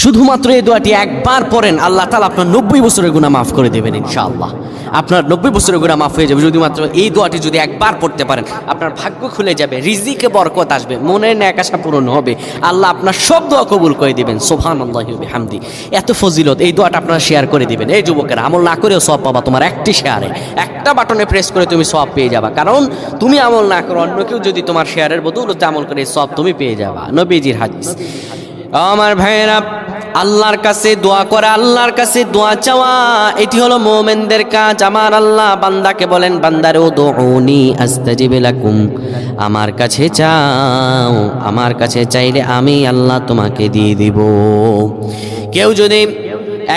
শুধুমাত্র এই দোয়াটি একবার পড়েন, আল্লাহ তাআলা আপনার 90 বছরের গুনাহ মাফ করে দেবেন ইনশাআল্লাহ। আপনার 90 বছরের গুনাহ মাফ হয়ে যাবে যদি মাত্র এই দোয়াটি যদি একবার পড়তে পারেন। আপনার ভাগ্য খুলে যাবে, রিজিকে বরকত আসবে, মনের ন্যাক আশা পূরণ হবে, আল্লাহ আপনার সব দোয়া কবুল করে দিবেন। সুবহানাল্লাহি ওয়া বিহামদি। এত ফজিলত, এই দোয়াটা আপনারা শেয়ার করে দিবেন। এই যুবকেরা, আমল না করেও সওয়াব পাবা। তোমার একটি শেয়ারে, একটা বাটনে প্রেস করে তুমি সওয়াব পেয়ে যাবা। কারণ তুমি আমল না করো, অন্য কেউ যদি তোমার শেয়ারের বদৌলতে আমল করে সওয়াব তুমি পেয়ে যাবা। নবীজির হাদিস। আমার ভাইয়েরা, আল্লাহর কাছে দোয়া করা, আল্লাহর কাছে দোয়া চাওয়া, এটি হলো মুমিনদের কাজ। আমার আল্লাহ বান্দাকে বলেন, বান্দারে উদউনি আস্তাজিব লাকুম, আমার কাছে চাও, আমার কাছে চাইলে আমি আল্লাহ তোমাকে দিয়ে দিব। কেউ যদি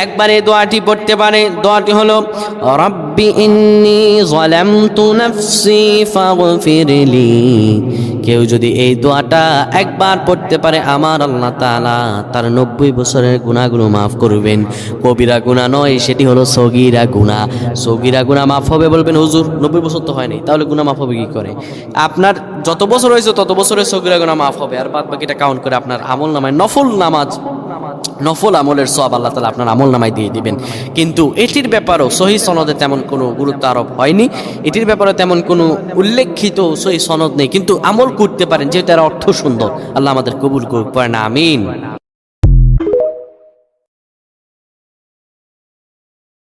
একবারে দোয়াটি পড়তে পারে, দোয়াটি হলো রব্বি ইন্নী যালামতু নাফসি ফাগফিরলি। কেউ যদি এই দোয়াটা একবার পড়তে পারে, আমার আল্লাহ তাআলা তার 90 বছরের গুনাহগুলো মাফ করবেন। কবিরা গুনাহ নয়, সেটি হলো সগীরা গুনাহ। সগীরা গুনাহ মাফ হবে। বলবেন হুজুর 90 বছর তো হয়নি, তাহলে গুনাহ মাফ হবে কি করে? আপনার যত বছর হয়েছে তত বছরের সগীরা গুনাহ মাফ হবে, আর বাদ বাকিটা কাউন্ট করে আপনার আমল নামায় নফল নামাজ, নফল আমলের সওয়াব আল্লাহ তাআলা আপনার আমল নামায় দিয়ে দিবেন। কিন্তু এটির ব্যাপারেও সহিহ সনদে তেমন কোনো গুরুত্ব আরোপ হয়নি, এটির ব্যাপারে তেমন কোনো উল্লেখিত সহিহ সনদ নেই। কিন্তু আমল করতে পারেন, যেহেতু এর অর্থ সুন্দর। আল্লাহ আমাদের কবুল করুক, পড়েন আমিন।